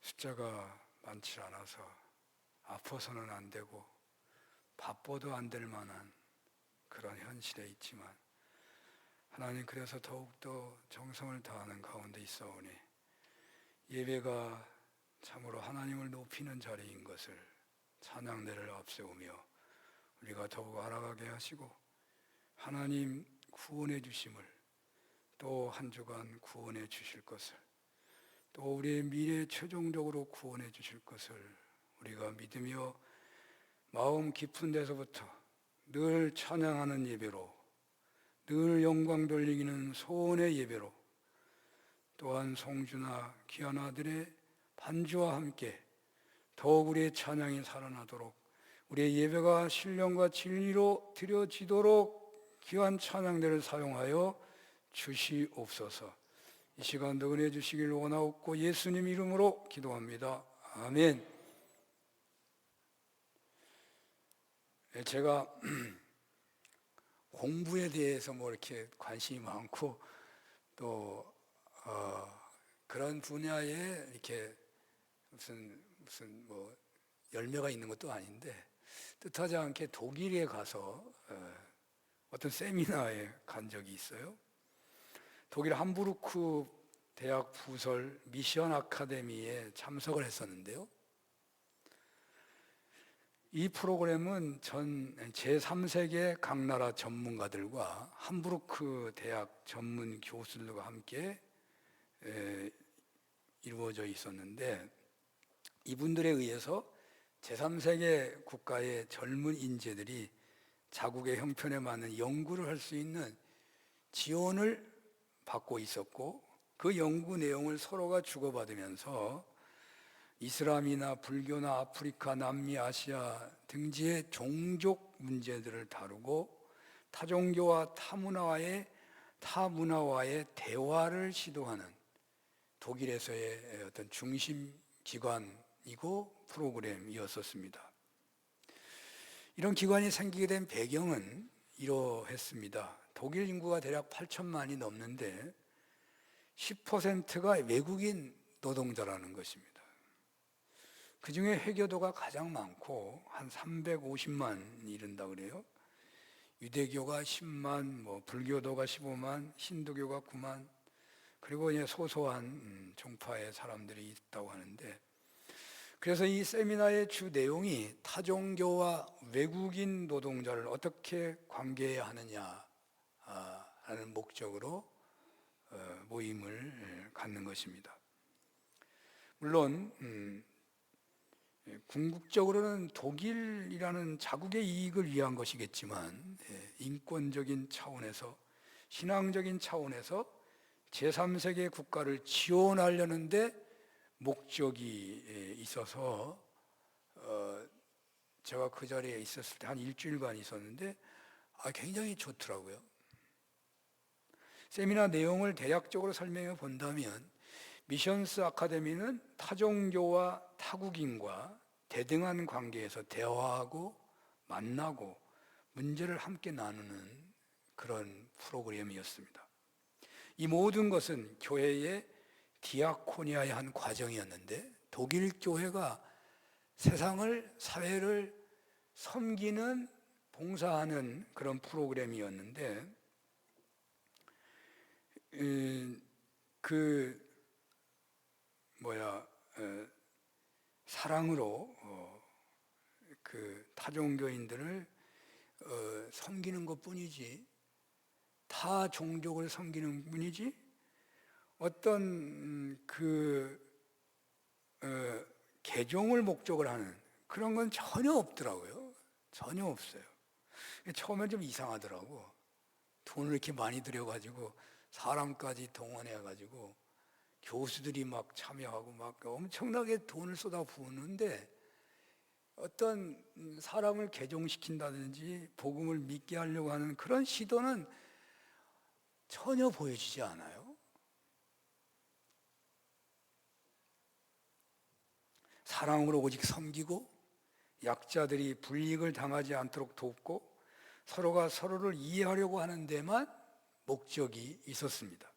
숫자가 많지 않아서 아파서는 안 되고 바빠도 안 될 만한 그런 현실에 있지만 하나님, 그래서 더욱더 정성을 다하는 가운데 있어오니 예배가 참으로 하나님을 높이는 자리인 것을 찬양대를 앞세우며 우리가 더욱 알아가게 하시고, 하나님 구원해 주심을, 또 한 주간 구원해 주실 것을, 또 우리의 미래 최종적으로 구원해 주실 것을 우리가 믿으며 마음 깊은 데서부터 늘 찬양하는 예배로, 늘 영광 돌리기는 소원의 예배로, 또한 송주나 귀한 아들의 반주와 함께 더욱 우리의 찬양이 살아나도록, 우리의 예배가 신령과 진리로 드려지도록 귀한 찬양들을 사용하여 주시옵소서. 이 시간도 은혜 주시길 원하옵고 예수님 이름으로 기도합니다. 아멘. 제가 공부에 대해서 뭐 이렇게 관심이 많고 또 그런 분야에 이렇게 무슨 뭐 열매가 있는 것도 아닌데, 뜻하지 않게 독일에 가서 어떤 세미나에 간 적이 있어요. 독일 함부르크 대학 부설 미션 아카데미에 참석을 했었는데요. 이 프로그램은 전 제3세계 각 나라 전문가들과 함부르크 대학 전문 교수들과 함께 이루어져 있었는데, 이분들에 의해서 제3세계 국가의 젊은 인재들이 자국의 형편에 맞는 연구를 할 수 있는 지원을 받고 있었고, 그 연구 내용을 서로가 주고받으면서 이슬람이나 불교나 아프리카, 남미, 아시아 등지의 종족 문제들을 다루고 타종교와 타문화와의 대화를 시도하는 독일에서의 어떤 중심 기관이고 프로그램이었었습니다. 이런 기관이 생기게 된 배경은 이러했습니다. 독일 인구가 대략 8천만이 넘는데 10%가 외국인 노동자라는 것입니다. 그 중에 회교도가 가장 많고 한 350만이 이른다 그래요. 유대교가 10만, 뭐 불교도가 15만, 힌두교가 9만, 그리고 이제 소소한 종파의 사람들이 있다고 하는데, 그래서 이 세미나의 주 내용이 타종교와 외국인 노동자를 어떻게 관계해야 하느냐 라는 목적으로 모임을 갖는 것입니다. 물론 궁극적으로는 독일이라는 자국의 이익을 위한 것이겠지만, 인권적인 차원에서, 신앙적인 차원에서 제3세계 국가를 지원하려는데 목적이 있어서 제가 그 자리에 있었을 때 한 일주일간 있었는데 굉장히 좋더라고요. 세미나 내용을 대략적으로 설명해 본다면, 미션스 아카데미는 타종교와 타국인과 대등한 관계에서 대화하고 만나고 문제를 함께 나누는 그런 프로그램이었습니다. 이 모든 것은 교회의 디아코니아의 한 과정이었는데, 독일 교회가 세상을, 사회를 섬기는, 봉사하는 그런 프로그램이었는데, 사랑으로 그 타종교인들을 섬기는 것뿐이지, 타 종족을 섬기는 뿐이지 어떤 개종을 목적을 하는 그런 건 전혀 없더라고요. 전혀 없어요. 처음엔 좀 이상하더라고. 돈을 이렇게 많이 들여가지고 사람까지 동원해가지고 교수들이 막 참여하고 막 엄청나게 돈을 쏟아 부었는데, 어떤 사람을 개종시킨다든지 복음을 믿게 하려고 하는 그런 시도는 전혀 보여지지 않아요. 사랑으로 오직 섬기고 약자들이 불이익을 당하지 않도록 돕고 서로가 서로를 이해하려고 하는 데만 목적이 있었습니다.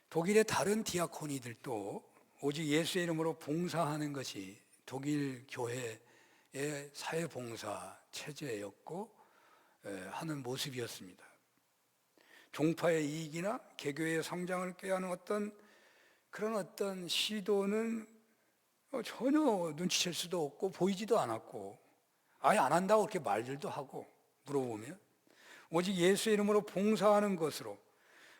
독일의 다른 디아코니들도 오직 예수의 이름으로 봉사하는 것이 독일 교회의 사회봉사 체제였고 하는 모습이었습니다. 종파의 이익이나 개교의 성장을 꾀하는 그런 시도는 전혀 눈치챌 수도 없고 보이지도 않았고, 아예 안 한다고 그렇게 말들도 하고, 물어보면 오직 예수의 이름으로 봉사하는 것으로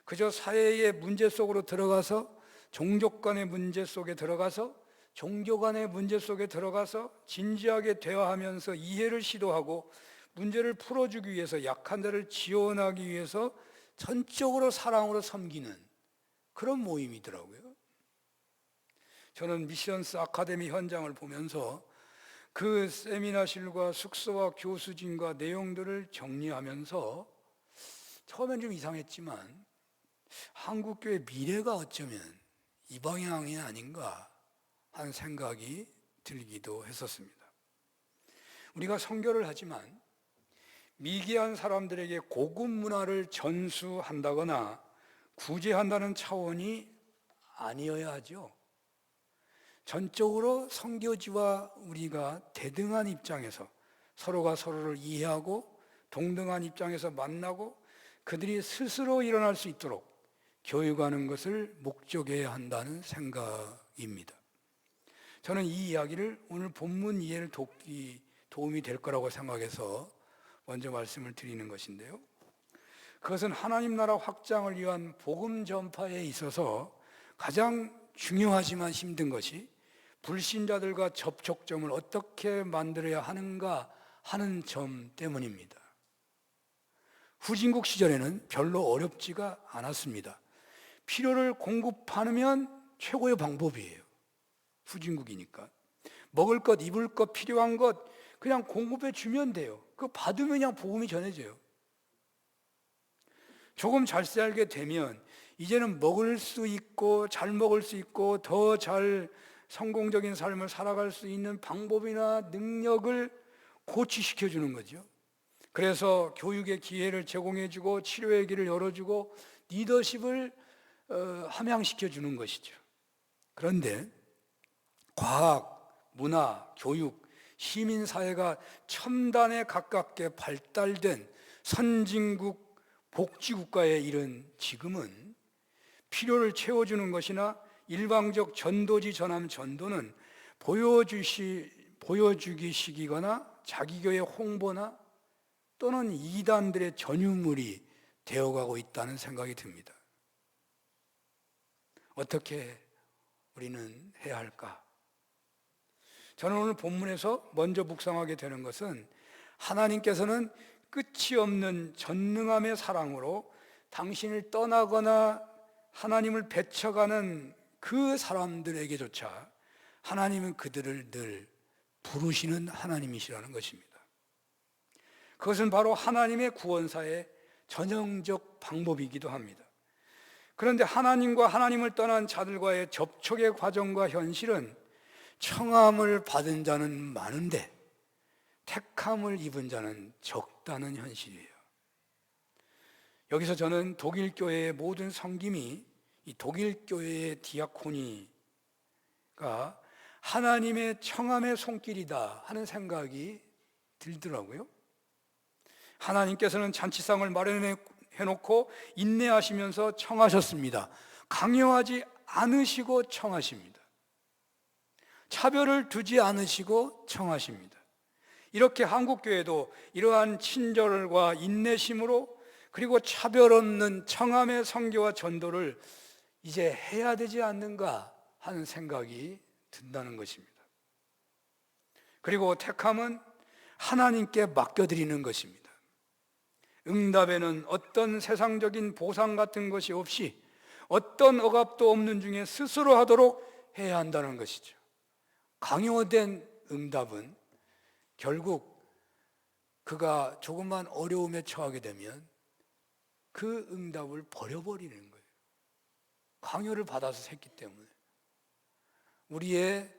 그저 사회의 문제 속으로 들어가서, 종족 간의 문제 속에 들어가서, 종교 간의 문제 속에 들어가서 진지하게 대화하면서 이해를 시도하고 문제를 풀어주기 위해서, 약한 자를 지원하기 위해서 전적으로 사랑으로 섬기는 그런 모임이더라고요. 저는 미션스 아카데미 현장을 보면서 그 세미나실과 숙소와 교수진과 내용들을 정리하면서 처음엔 좀 이상했지만 한국교회 미래가 어쩌면 이 방향이 아닌가 하는 생각이 들기도 했었습니다. 우리가 선교를 하지만 미개한 사람들에게 고급 문화를 전수한다거나 구제한다는 차원이 아니어야 하죠. 전적으로 선교지와 우리가 대등한 입장에서 서로가 서로를 이해하고 동등한 입장에서 만나고 그들이 스스로 일어날 수 있도록 교육하는 것을 목적해야 한다는 생각입니다. 저는 이 이야기를 오늘 본문 이해를 돕기 도움이 될 거라고 생각해서 먼저 말씀을 드리는 것인데요. 그것은 하나님 나라 확장을 위한 복음 전파에 있어서 가장 중요하지만 힘든 것이 불신자들과 접촉점을 어떻게 만들어야 하는가 하는 점 때문입니다. 후진국 시절에는 별로 어렵지가 않았습니다. 필요를 공급하면 최고의 방법이에요. 후진국이니까. 먹을 것, 입을 것, 필요한 것 그냥 공급해 주면 돼요. 그거 받으면 그냥 복음이 전해져요. 조금 잘 살게 되면 이제는 먹을 수 있고 잘 먹을 수 있고 더 잘 성공적인 삶을 살아갈 수 있는 방법이나 능력을 고취시켜 주는 거죠. 그래서 교육의 기회를 제공해 주고 치료의 길을 열어주고 리더십을 함양시켜 주는 것이죠. 그런데 과학, 문화, 교육, 시민사회가 첨단에 가깝게 발달된 선진국 복지국가에 이른 지금은 필요를 채워주는 것이나 일방적 전도지 전함 전도는 보여주기식이거나 자기교회 홍보나 또는 이단들의 전유물이 되어가고 있다는 생각이 듭니다. 어떻게 우리는 해야 할까? 저는 오늘 본문에서 먼저 묵상하게 되는 것은 하나님께서는 끝이 없는 전능함의 사랑으로 당신을 떠나거나 하나님을 배척하는 그 사람들에게조차 하나님은 그들을 늘 부르시는 하나님이시라는 것입니다. 그것은 바로 하나님의 구원사의 전형적 방법이기도 합니다. 그런데 하나님과 하나님을 떠난 자들과의 접촉의 과정과 현실은 청함을 받은 자는 많은데 택함을 입은 자는 적다는 현실이에요. 여기서 저는 독일 교회의 모든 섬김이 이 독일 교회의 디아코니가 하나님의 청함의 손길이다 하는 생각이 들더라고요. 하나님께서는 잔치상을 마련해놓고 인내하시면서 청하셨습니다. 강요하지 않으시고 청하십니다. 차별을 두지 않으시고 청하십니다. 이렇게 한국교회도 이러한 친절과 인내심으로 그리고 차별 없는 청함의 선교와 전도를 이제 해야 되지 않는가 하는 생각이 든다는 것입니다. 그리고 택함은 하나님께 맡겨드리는 것입니다. 응답에는 어떤 세상적인 보상 같은 것이 없이 어떤 억압도 없는 중에 스스로 하도록 해야 한다는 것이죠. 강요된 응답은 결국 그가 조금만 어려움에 처하게 되면 그 응답을 버려버리는 거예요. 강요를 받아서 했기 때문에. 우리의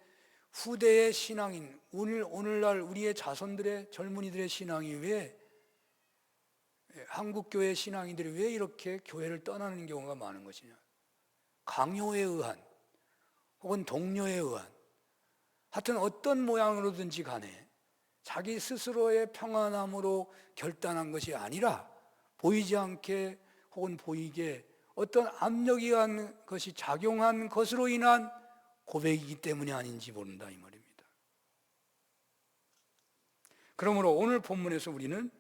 후대의 신앙인, 오늘날 우리의 자손들의 젊은이들의 신앙이 왜, 한국교회 신앙인들이 왜 이렇게 교회를 떠나는 경우가 많은 것이냐? 강요에 의한, 혹은 동료에 의한, 하여튼 어떤 모양으로든지 간에 자기 스스로의 평안함으로 결단한 것이 아니라 보이지 않게 혹은 보이게 어떤 압력이 한 것이 작용한 것으로 인한 고백이기 때문이 아닌지 모른다 이 말입니다. 그러므로 오늘 본문에서 우리는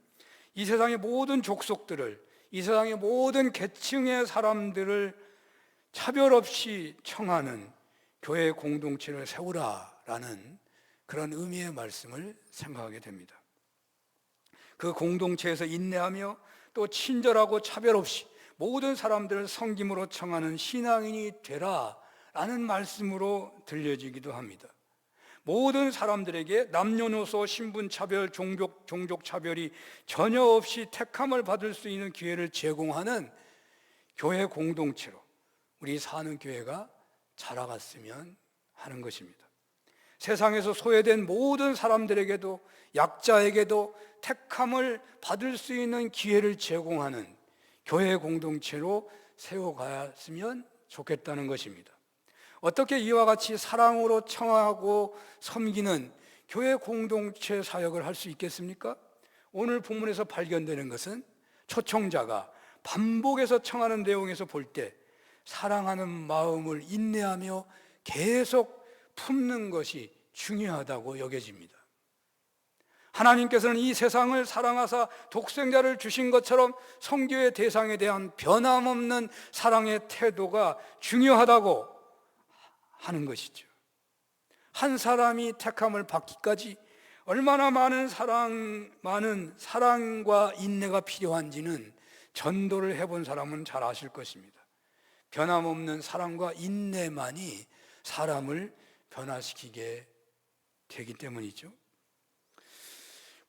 이 세상의 모든 족속들을, 이 세상의 모든 계층의 사람들을 차별 없이 청하는 교회 공동체를 세우라라는 그런 의미의 말씀을 생각하게 됩니다. 그 공동체에서 인내하며 또 친절하고 차별 없이 모든 사람들을 섬김으로 청하는 신앙인이 되라라는 말씀으로 들려지기도 합니다. 모든 사람들에게 남녀노소, 신분차별, 종족차별이 전혀 없이 택함을 받을 수 있는 기회를 제공하는 교회 공동체로 우리 사는 교회가 자라갔으면 하는 것입니다. 세상에서 소외된 모든 사람들에게도, 약자에게도 택함을 받을 수 있는 기회를 제공하는 교회 공동체로 세워갔으면 좋겠다는 것입니다. 어떻게 이와 같이 사랑으로 청하고 섬기는 교회 공동체 사역을 할 수 있겠습니까? 오늘 본문에서 발견되는 것은 초청자가 반복해서 청하는 내용에서 볼 때 사랑하는 마음을 인내하며 계속 품는 것이 중요하다고 여겨집니다. 하나님께서는 이 세상을 사랑하사 독생자를 주신 것처럼 성교의 대상에 대한 변함없는 사랑의 태도가 중요하다고 하는 것이죠. 한 사람이 택함을 받기까지 얼마나 많은 사랑과 인내가 필요한지는 전도를 해본 사람은 잘 아실 것입니다. 변함없는 사랑과 인내만이 사람을 변화시키게 되기 때문이죠.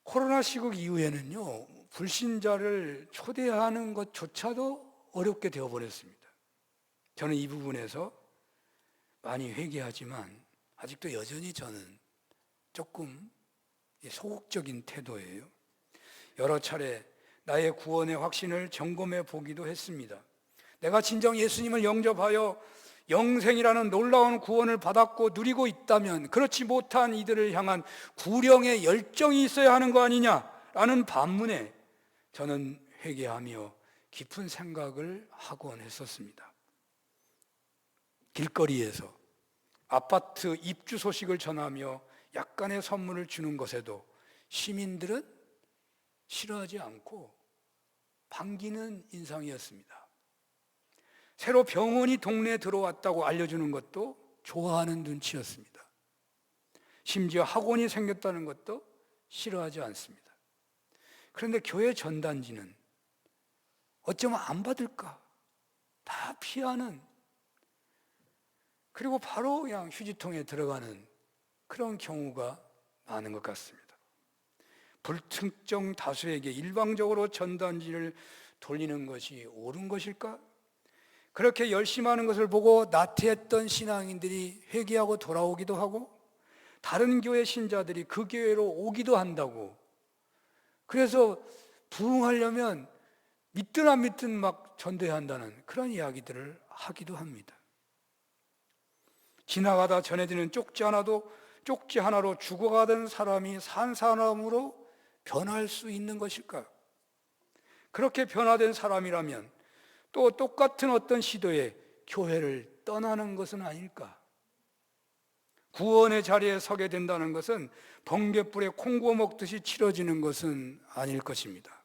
코로나 시국 이후에는요, 불신자를 초대하는 것조차도 어렵게 되어버렸습니다. 저는 이 부분에서 많이 회개하지만 아직도 여전히 저는 조금 소극적인 태도예요. 여러 차례 나의 구원의 확신을 점검해 보기도 했습니다. 내가 진정 예수님을 영접하여 영생이라는 놀라운 구원을 받았고 누리고 있다면 그렇지 못한 이들을 향한 구령의 열정이 있어야 하는 거 아니냐라는 반문에 저는 회개하며 깊은 생각을 하곤 했었습니다. 길거리에서 아파트 입주 소식을 전하며 약간의 선물을 주는 것에도 시민들은 싫어하지 않고 반기는 인상이었습니다. 새로 병원이 동네에 들어왔다고 알려주는 것도 좋아하는 눈치였습니다. 심지어 학원이 생겼다는 것도 싫어하지 않습니다. 그런데 교회 전단지는 어쩌면 안 받을까 다 피하는, 그리고 바로 그냥 휴지통에 들어가는 그런 경우가 많은 것 같습니다. 불특정 다수에게 일방적으로 전단지를 돌리는 것이 옳은 것일까? 그렇게 열심하는 것을 보고 나태했던 신앙인들이 회개하고 돌아오기도 하고 다른 교회 신자들이 그 교회로 오기도 한다고, 그래서 부흥하려면 믿든 안 믿든 막 전도해야 한다는 그런 이야기들을 하기도 합니다. 지나가다 전해지는 쪽지 하나로 죽어가던 사람이 산 사람으로 변할 수 있는 것일까? 그렇게 변화된 사람이라면 또 똑같은 어떤 시도에 교회를 떠나는 것은 아닐까? 구원의 자리에 서게 된다는 것은 번갯불에 콩 구워 먹듯이 치러지는 것은 아닐 것입니다.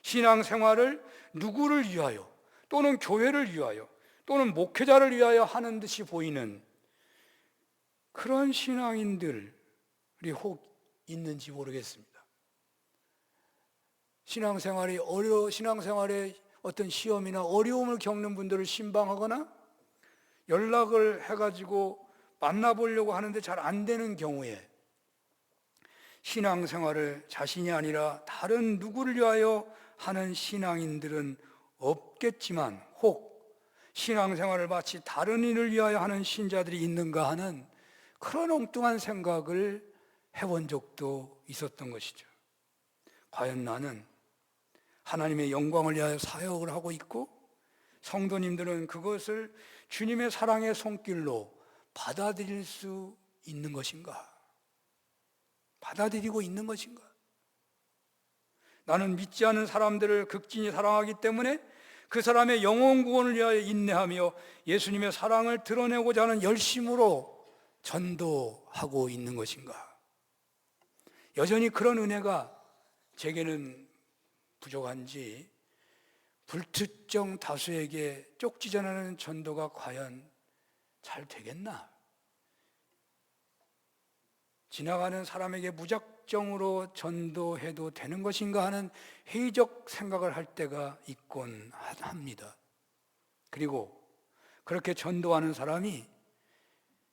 신앙생활을 누구를 위하여 또는 교회를 위하여 또는 목회자를 위하여 하는 듯이 보이는 그런 신앙인들이 혹 있는지 모르겠습니다. 신앙생활에 어떤 시험이나 어려움을 겪는 분들을 신방하거나 연락을 해가지고 만나보려고 하는데 잘 안 되는 경우에 신앙생활을 자신이 아니라 다른 누구를 위하여 하는 신앙인들은 없겠지만 혹 신앙생활을 마치 다른 일을 위하여 하는 신자들이 있는가 하는 그런 엉뚱한 생각을 해본 적도 있었던 것이죠. 과연 나는 하나님의 영광을 위하여 사역을 하고 있고 성도님들은 그것을 주님의 사랑의 손길로 받아들일 수 있는 것인가? 받아들이고 있는 것인가? 나는 믿지 않는 사람들을 극진히 사랑하기 때문에 그 사람의 영혼 구원을 위하여 인내하며 예수님의 사랑을 드러내고자 하는 열심으로 전도하고 있는 것인가? 여전히 그런 은혜가 제게는 부족한지 불특정 다수에게 쪽지 전하는 전도가 과연 잘 되겠나? 지나가는 사람에게 무작정으로 전도해도 되는 것인가 하는 회의적 생각을 할 때가 있곤 합니다. 그리고 그렇게 전도하는 사람이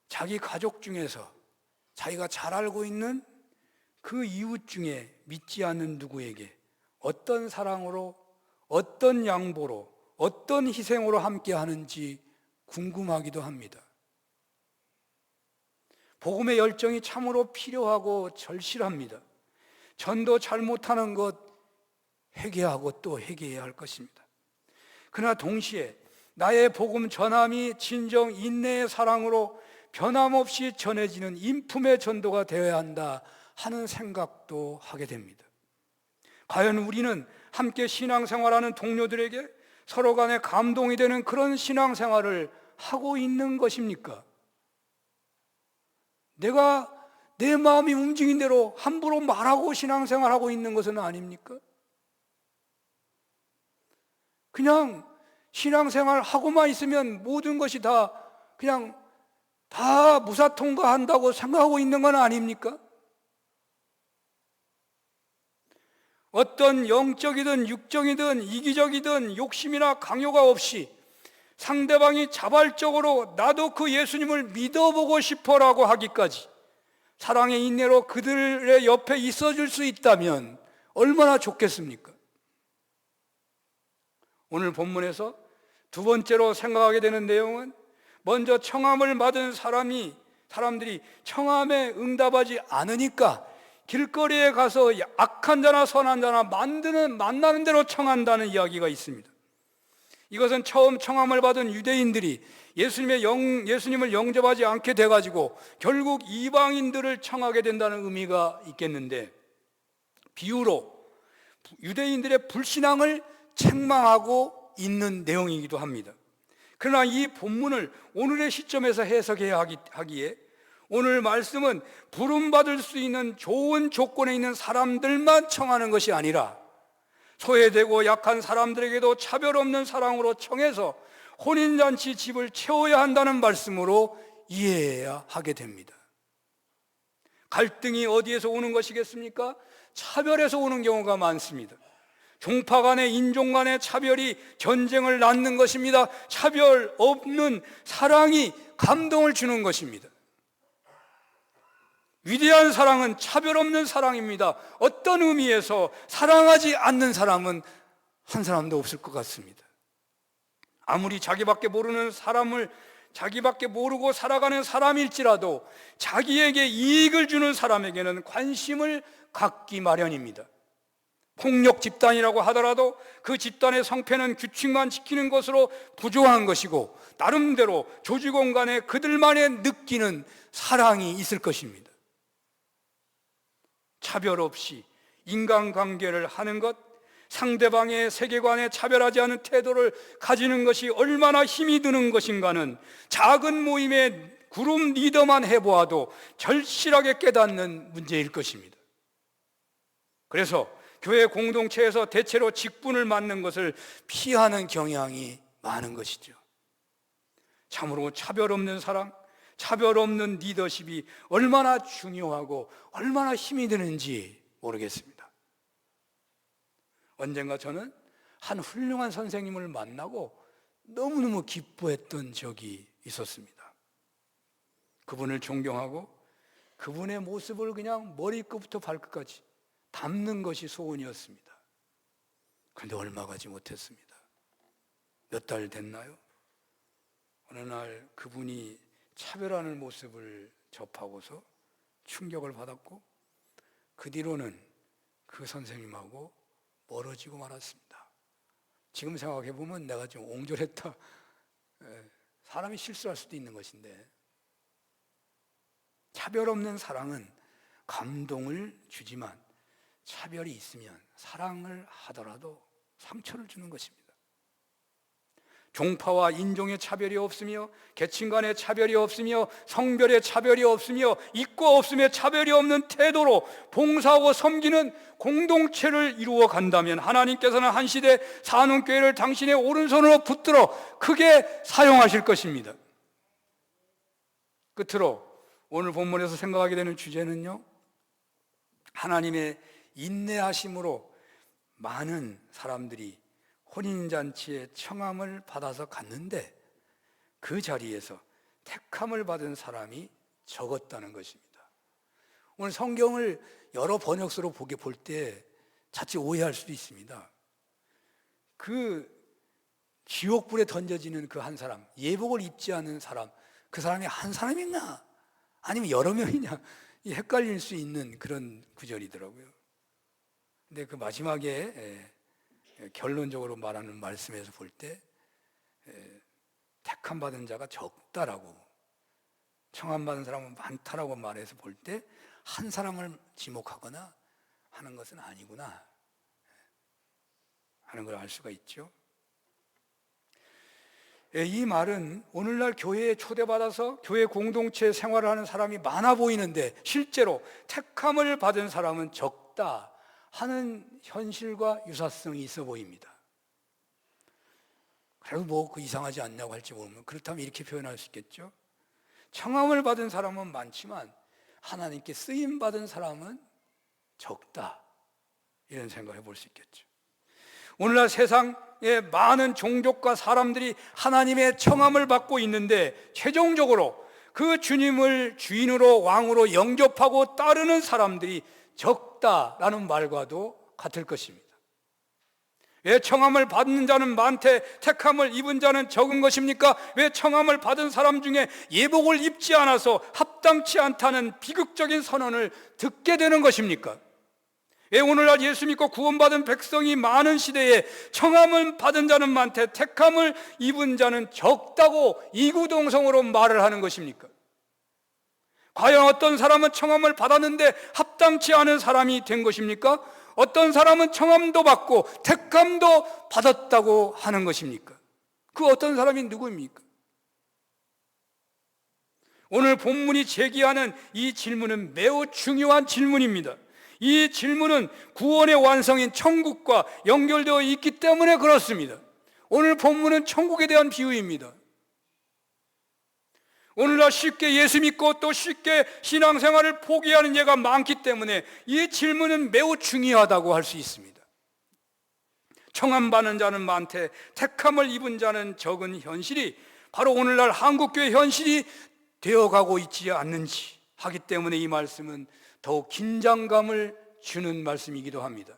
자기 가족 중에서 자기가 잘 알고 있는 그 이웃 중에 믿지 않는 누구에게 어떤 사랑으로, 어떤 양보로, 어떤 희생으로 함께 하는지 궁금하기도 합니다. 복음의 열정이 참으로 필요하고 절실합니다. 전도 잘못하는 것 회개하고 또 회개해야 할 것입니다. 그러나 동시에 나의 복음 전함이 진정 인내의 사랑으로 변함없이 전해지는 인품의 전도가 되어야 한다 하는 생각도 하게 됩니다. 과연 우리는 함께 신앙생활하는 동료들에게 서로 간에 감동이 되는 그런 신앙생활을 하고 있는 것입니까? 내가 내 마음이 움직인 대로 함부로 말하고 신앙생활하고 있는 것은 아닙니까? 그냥 신앙생활 하고만 있으면 모든 것이 다 그냥 다 무사통과한다고 생각하고 있는 건 아닙니까? 어떤 영적이든 육적이든 이기적이든 욕심이나 강요가 없이 상대방이 자발적으로 나도 그 예수님을 믿어보고 싶어라고 하기까지 사랑의 인내로 그들의 옆에 있어줄 수 있다면 얼마나 좋겠습니까? 오늘 본문에서 두 번째로 생각하게 되는 내용은 먼저 청함을 받은 사람들이 청함에 응답하지 않으니까 길거리에 가서 악한 자나 선한 자나 만나는 대로 청한다는 이야기가 있습니다. 이것은 처음 청함을 받은 유대인들이 예수님을 영접하지 않게 돼가지고 결국 이방인들을 청하게 된다는 의미가 있겠는데, 비유로 유대인들의 불신앙을 책망하고 있는 내용이기도 합니다. 그러나 이 본문을 오늘의 시점에서 해석해야 하기에 오늘 말씀은 부름받을 수 있는 좋은 조건에 있는 사람들만 청하는 것이 아니라 소외되고 약한 사람들에게도 차별 없는 사랑으로 청해서 혼인잔치 집을 채워야 한다는 말씀으로 이해해야 하게 됩니다. 갈등이 어디에서 오는 것이겠습니까? 차별에서 오는 경우가 많습니다. 종파 간의 인종 간의 차별이 전쟁을 낳는 것입니다. 차별 없는 사랑이 감동을 주는 것입니다. 위대한 사랑은 차별 없는 사랑입니다. 어떤 의미에서 사랑하지 않는 사람은 한 사람도 없을 것 같습니다. 아무리 자기밖에 모르고 살아가는 사람일지라도 자기에게 이익을 주는 사람에게는 관심을 갖기 마련입니다. 폭력 집단이라고 하더라도 그 집단의 성패는 규칙만 지키는 것으로 부조한 것이고 나름대로 조직원 간에 그들만의 느끼는 사랑이 있을 것입니다. 차별 없이 인간관계를 하는 것, 상대방의 세계관에 차별하지 않은 태도를 가지는 것이 얼마나 힘이 드는 것인가는 작은 모임의 그룹 리더만 해보아도 절실하게 깨닫는 문제일 것입니다. 그래서 교회 공동체에서 대체로 직분을 맡는 것을 피하는 경향이 많은 것이죠. 참으로 차별 없는 사랑, 차별 없는 리더십이 얼마나 중요하고 얼마나 힘이 드는지 모르겠습니다. 언젠가 저는 한 훌륭한 선생님을 만나고 너무너무 기뻐했던 적이 있었습니다. 그분을 존경하고 그분의 모습을 그냥 머리끝부터 발끝까지 담는 것이 소원이었습니다. 그런데 얼마 가지 못했습니다. 몇 달 됐나요? 어느 날 그분이 차별하는 모습을 접하고서 충격을 받았고 그 뒤로는 그 선생님하고 멀어지고 말았습니다. 지금 생각해 보면 내가 좀 옹졸했다. 사람이 실수할 수도 있는 것인데 차별 없는 사랑은 감동을 주지만 차별이 있으면 사랑을 하더라도 상처를 주는 것입니다. 종파와 인종의 차별이 없으며 계층 간의 차별이 없으며 성별의 차별이 없으며 있고 없음의 차별이 없는 태도로 봉사하고 섬기는 공동체를 이루어 간다면 하나님께서는 한 시대 산원교회를 당신의 오른손으로 붙들어 크게 사용하실 것입니다. 끝으로 오늘 본문에서 생각하게 되는 주제는요, 하나님의 인내하심으로 많은 사람들이 혼인잔치에 청함을 받아서 갔는데 그 자리에서 택함을 받은 사람이 적었다는 것입니다. 오늘 성경을 여러 번역서로 볼 때 자칫 오해할 수도 있습니다. 그 지옥불에 던져지는 그 한 사람, 예복을 입지 않은 사람, 그 사람이 한 사람이냐 아니면 여러 명이냐 헷갈릴 수 있는 그런 구절이더라고요. 근데 그 마지막에 결론적으로 말하는 말씀에서 볼 때 택함 받은 자가 적다라고, 청함 받은 사람은 많다라고 말해서 볼 때 한 사람을 지목하거나 하는 것은 아니구나 하는 걸 알 수가 있죠. 이 말은 오늘날 교회에 초대받아서 교회 공동체 생활을 하는 사람이 많아 보이는데 실제로 택함을 받은 사람은 적다 하는 현실과 유사성이 있어 보입니다. 그래도 뭐 그 이상하지 않냐고 할지 모르면 그렇다면 이렇게 표현할 수 있겠죠. 청함을 받은 사람은 많지만 하나님께 쓰임 받은 사람은 적다, 이런 생각을 해볼 수 있겠죠. 오늘날 세상에 많은 종족과 사람들이 하나님의 청함을 받고 있는데 최종적으로 그 주님을 주인으로 왕으로 영접하고 따르는 사람들이 적다라는 말과도 같을 것입니다. 왜 청함을 받는 자는 많되 택함을 입은 자는 적은 것입니까? 왜 청함을 받은 사람 중에 예복을 입지 않아서 합당치 않다는 비극적인 선언을 듣게 되는 것입니까? 왜 오늘날 예수 믿고 구원받은 백성이 많은 시대에 청함을 받은 자는 많되 택함을 입은 자는 적다고 이구동성으로 말을 하는 것입니까? 과연 어떤 사람은 청함을 받았는데 합당치 않은 사람이 된 것입니까? 어떤 사람은 청함도 받고 택함도 받았다고 하는 것입니까? 그 어떤 사람이 누구입니까? 오늘 본문이 제기하는 이 질문은 매우 중요한 질문입니다. 이 질문은 구원의 완성인 천국과 연결되어 있기 때문에 그렇습니다. 오늘 본문은 천국에 대한 비유입니다. 오늘날 쉽게 예수 믿고 또 쉽게 신앙생활을 포기하는 예가 많기 때문에 이 질문은 매우 중요하다고 할 수 있습니다. 청함 받는 자는 많되 택함을 입은 자는 적은 현실이 바로 오늘날 한국교회 현실이 되어가고 있지 않는지 하기 때문에 이 말씀은 더욱 긴장감을 주는 말씀이기도 합니다.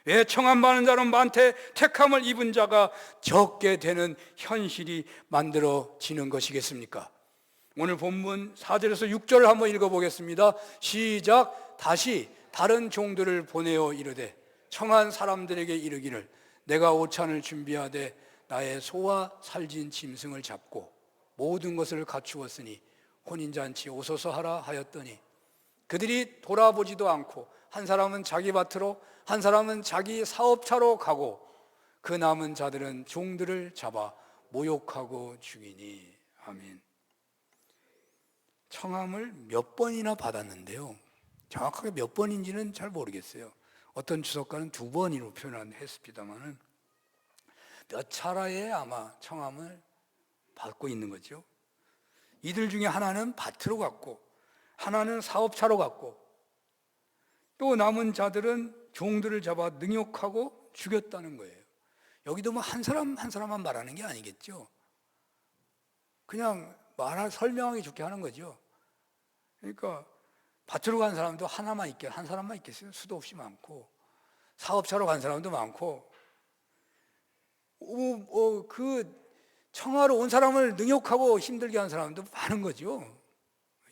왜 청함 받는 자는 많되 택함을 입은 자가 적게 되는 현실이 만들어지는 것이겠습니까? 오늘 본문 4절에서 6절을 한번 읽어보겠습니다. 시작. 다시 다른 종들을 보내어 이르되 청한 사람들에게 이르기를 내가 오찬을 준비하되 나의 소와 살진 짐승을 잡고 모든 것을 갖추었으니 혼인잔치에 오소서 하라 하였더니 그들이 돌아보지도 않고 한 사람은 자기 밭으로 한 사람은 자기 사업차로 가고 그 남은 자들은 종들을 잡아 모욕하고 죽이니. 아멘. 청함을 몇 번이나 받았는데요, 정확하게 몇 번인지는 잘 모르겠어요. 어떤 주석가는 2번이라고 표현했습니다만 몇 차례에 아마 청함을 받고 있는 거죠. 이들 중에 하나는 밭으로 갔고 하나는 사업차로 갔고 또 남은 자들은 종들을 잡아 능욕하고 죽였다는 거예요. 여기도 뭐 한 사람 한 사람만 말하는 게 아니겠죠. 그냥 설명하기 좋게 하는 거죠. 그러니까 밭으로 간 사람도 한 사람만 있겠어요? 수도 없이 많고 사업차로 간 사람도 많고 그 청하러 온 사람을 능욕하고 힘들게 한 사람도 많은 거죠.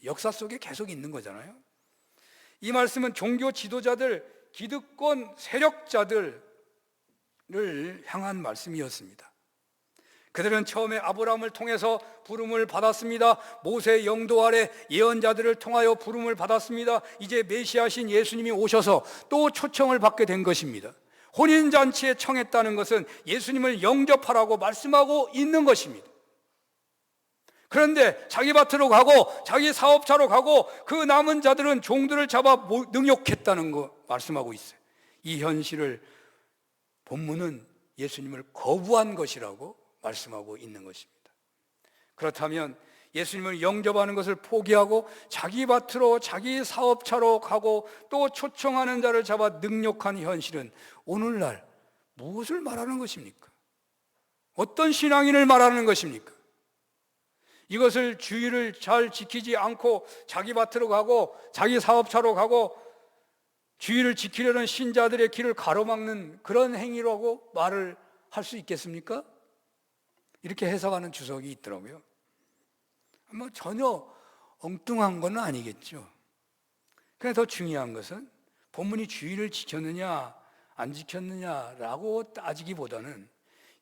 역사 속에 계속 있는 거잖아요. 이 말씀은 종교 지도자들, 기득권 세력자들을 향한 말씀이었습니다. 그들은 처음에 아브라함을 통해서 부름을 받았습니다. 모세의 영도 아래 예언자들을 통하여 부름을 받았습니다. 이제 메시아신 예수님이 오셔서 또 초청을 받게 된 것입니다. 혼인잔치에 청했다는 것은 예수님을 영접하라고 말씀하고 있는 것입니다. 그런데 자기 밭으로 가고 자기 사업차로 가고 그 남은 자들은 종들을 잡아 능욕했다는 거 말씀하고 있어요. 이 현실을 본문은 예수님을 거부한 것이라고 말씀하고 있는 것입니다. 그렇다면 예수님을 영접하는 것을 포기하고 자기 밭으로 자기 사업차로 가고 또 초청하는 자를 잡아 능욕한 현실은 오늘날 무엇을 말하는 것입니까? 어떤 신앙인을 말하는 것입니까? 이것을 주의를 잘 지키지 않고 자기 밭으로 가고 자기 사업차로 가고 주의를 지키려는 신자들의 길을 가로막는 그런 행위라고 말을 할 수 있겠습니까? 이렇게 해석하는 주석이 있더라고요. 뭐 전혀 엉뚱한 건 아니겠죠. 그런데 더 중요한 것은 본문이 주의를 지켰느냐 안 지켰느냐라고 따지기보다는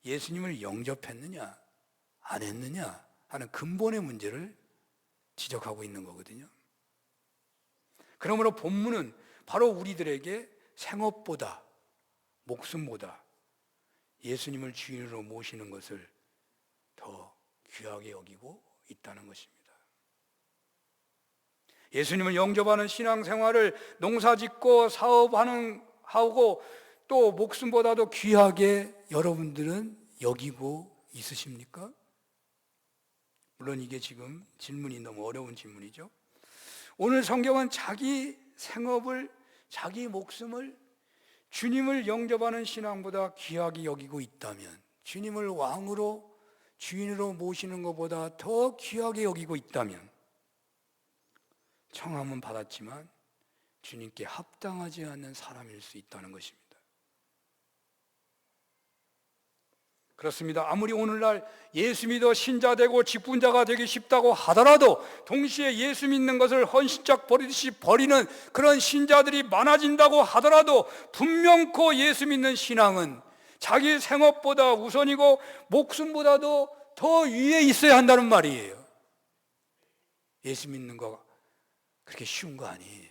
예수님을 영접했느냐 안 했느냐 하는 근본의 문제를 지적하고 있는 거거든요. 그러므로 본문은 바로 우리들에게 생업보다 목숨보다 예수님을 주인으로 모시는 것을 더 귀하게 여기고 있다는 것입니다. 예수님을 영접하는 신앙생활을 농사짓고 사업하고 또 목숨보다도 귀하게 여러분들은 여기고 있으십니까? 물론 이게 지금 질문이 너무 어려운 질문이죠. 오늘 성경은 자기 생업을, 자기 목숨을 주님을 영접하는 신앙보다 귀하게 여기고 있다면, 주님을 왕으로 주인으로 모시는 것보다 더 귀하게 여기고 있다면 청함은 받았지만 주님께 합당하지 않는 사람일 수 있다는 것입니다. 그렇습니다. 아무리 오늘날 예수 믿어 신자 되고 직분자가 되기 쉽다고 하더라도 동시에 예수 믿는 것을 헌신짝 버리듯이 버리는 그런 신자들이 많아진다고 하더라도 분명코 예수 믿는 신앙은 자기 생업보다 우선이고 목숨보다도 더 위에 있어야 한다는 말이에요. 예수 믿는 거 그렇게 쉬운 거 아니에요.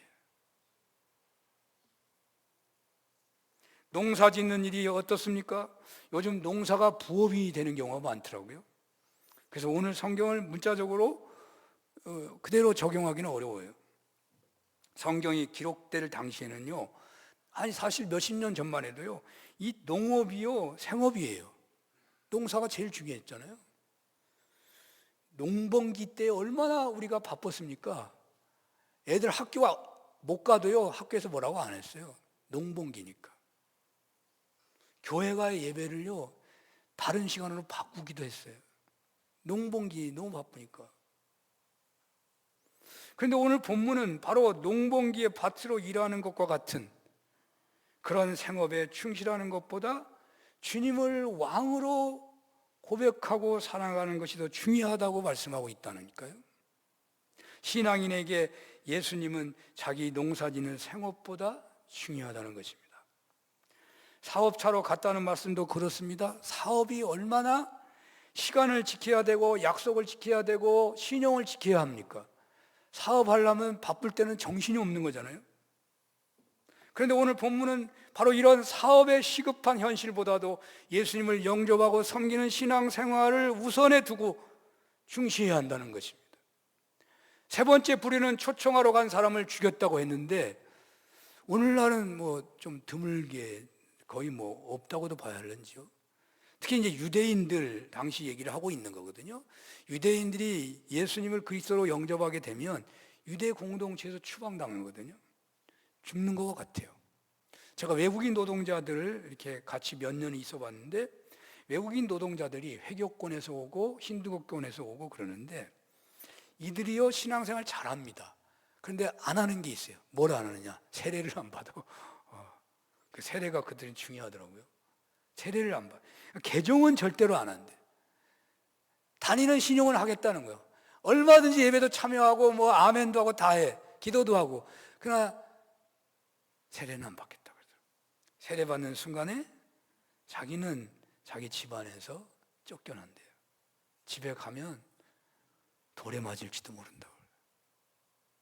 농사 짓는 일이 어떻습니까? 요즘 농사가 부업이 되는 경우가 많더라고요. 그래서 오늘 성경을 문자적으로 그대로 적용하기는 어려워요. 성경이 기록될 당시에는요, 아니 사실 몇십 년 전만 해도요, 이 농업이요 생업이에요. 농사가 제일 중요했잖아요. 농번기 때 얼마나 우리가 바빴습니까? 애들 학교 못 가도요, 학교에서 뭐라고 안 했어요. 농번기니까. 교회가 예배를요 다른 시간으로 바꾸기도 했어요. 농번기 너무 바쁘니까. 그런데 오늘 본문은 바로 농번기의 밭으로 일하는 것과 같은 그런 생업에 충실하는 것보다 주님을 왕으로 고백하고 살아가는 것이 더 중요하다고 말씀하고 있다니까요. 신앙인에게 예수님은 자기 농사짓는 생업보다 중요하다는 것입니다. 사업차로 갔다는 말씀도 그렇습니다. 사업이 얼마나 시간을 지켜야 되고 약속을 지켜야 되고 신용을 지켜야 합니까? 사업하려면 바쁠 때는 정신이 없는 거잖아요. 그런데 오늘 본문은 바로 이런 사업의 시급한 현실보다도 예수님을 영접하고 섬기는 신앙생활을 우선에 두고 중시해야 한다는 것입니다. 세 번째 부류는 초청하러 간 사람을 죽였다고 했는데 오늘날은 뭐 좀 드물게 거의 뭐 없다고도 봐야 할런지요. 특히 이제 유대인들 당시 얘기를 하고 있는 거거든요. 유대인들이 예수님을 그리스도로 영접하게 되면 유대 공동체에서 추방당하거든요. 죽는 것 같아요. 제가 외국인 노동자들 이렇게 같이 몇 년 있어 봤는데 외국인 노동자들이 회교권에서 오고 힌두교권에서 오고 그러는데 이들이요 신앙생활 잘합니다. 그런데 안 하는 게 있어요. 뭘 안 하느냐? 세례를 안 받아. 그 세례가 그들은 중요하더라고요. 세례를 안 받아. 개종은 절대로 안 한대. 다니는 신용을 하겠다는 거예요. 얼마든지 예배도 참여하고 뭐 아멘도 하고 다 해. 기도도 하고. 그러나 세례는 안 받겠다 그러더라고요. 세례 받는 순간에 자기는 자기 집안에서 쫓겨난대요. 집에 가면 돌에 맞을지도 모른다고.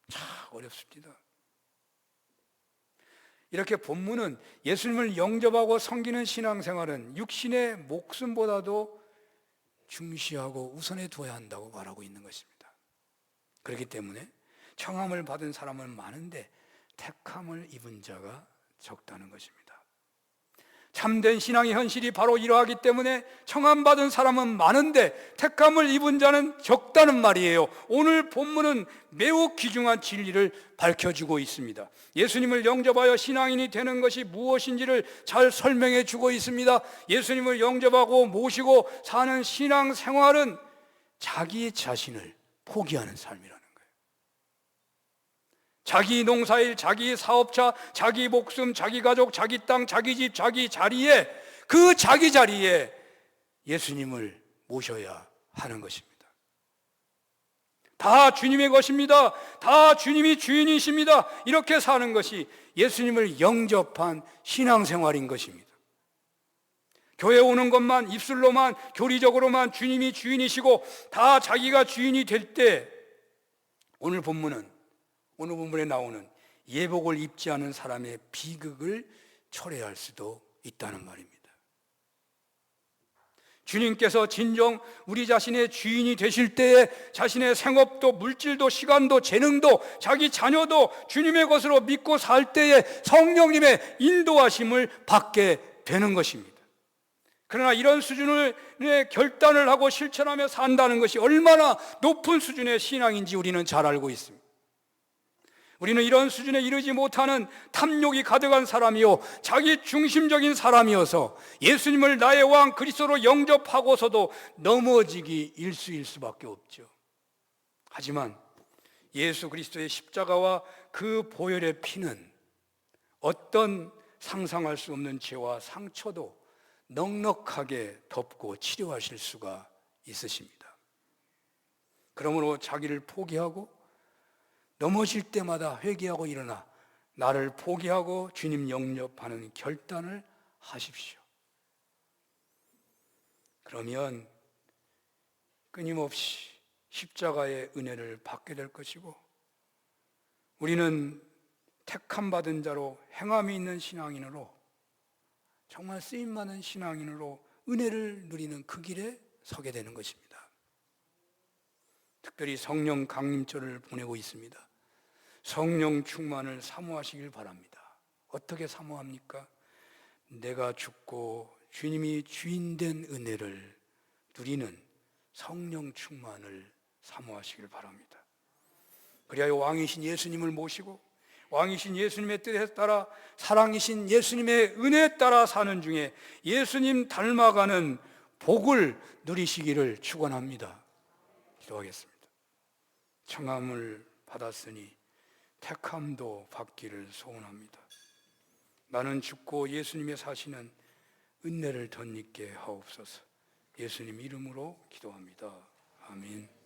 참 어렵습니다. 이렇게 본문은 예수님을 영접하고 섬기는 신앙생활은 육신의 목숨보다도 중시하고 우선에 둬야 한다고 말하고 있는 것입니다. 그렇기 때문에 청함을 받은 사람은 많은데 택함을 입은 자가 적다는 것입니다. 참된 신앙의 현실이 바로 이러하기 때문에 청함받은 사람은 많은데 택함을 입은 자는 적다는 말이에요. 오늘 본문은 매우 귀중한 진리를 밝혀주고 있습니다. 예수님을 영접하여 신앙인이 되는 것이 무엇인지를 잘 설명해 주고 있습니다. 예수님을 영접하고 모시고 사는 신앙 생활은 자기 자신을 포기하는 삶이라는 거예요. 자기 농사일, 자기 사업차, 자기 목숨, 자기 가족, 자기 땅, 자기 집, 자기 자리에, 그 자기 자리에 예수님을 모셔야 하는 것입니다. 다 주님의 것입니다. 다 주님이 주인이십니다. 이렇게 사는 것이 예수님을 영접한 신앙생활인 것입니다. 교회 오는 것만, 입술로만, 교리적으로만 주님이 주인이시고 다 자기가 주인이 될 때, 오늘 본문에 나오는 예복을 입지 않은 사람의 비극을 초래할 수도 있다는 말입니다. 주님께서 진정 우리 자신의 주인이 되실 때에 자신의 생업도, 물질도, 시간도, 재능도, 자기 자녀도 주님의 것으로 믿고 살 때에 성령님의 인도하심을 받게 되는 것입니다. 그러나 이런 수준의 결단을 하고 실천하며 산다는 것이 얼마나 높은 수준의 신앙인지 우리는 잘 알고 있습니다. 우리는 이런 수준에 이르지 못하는 탐욕이 가득한 사람이요, 자기 중심적인 사람이어서 예수님을 나의 왕 그리스도로 영접하고서도 넘어지기 일수일 수밖에 없죠. 하지만 예수 그리스도의 십자가와 그 보혈의 피는 어떤 상상할 수 없는 죄와 상처도 넉넉하게 덮고 치료하실 수가 있으십니다. 그러므로 자기를 포기하고 넘어질 때마다 회개하고 일어나 나를 포기하고 주님 영접하는 결단을 하십시오. 그러면 끊임없이 십자가의 은혜를 받게 될 것이고, 우리는 택함 받은 자로 행함이 있는 신앙인으로, 정말 쓰임많은 신앙인으로 은혜를 누리는 그 길에 서게 되는 것입니다. 특별히 성령 강림절을 보내고 있습니다. 성령 충만을 사모하시길 바랍니다. 어떻게 사모합니까? 내가 죽고 주님이 주인된 은혜를 누리는 성령 충만을 사모하시길 바랍니다. 그리하여 왕이신 예수님을 모시고 왕이신 예수님의 뜻에 따라, 사랑이신 예수님의 은혜에 따라 사는 중에 예수님 닮아가는 복을 누리시기를 축원합니다. 기도하겠습니다. 청함을 받았으니 택함도 받기를 소원합니다. 나는 죽고 예수님의 사시는 은혜를 덧입게 하옵소서. 예수님 이름으로 기도합니다. 아멘.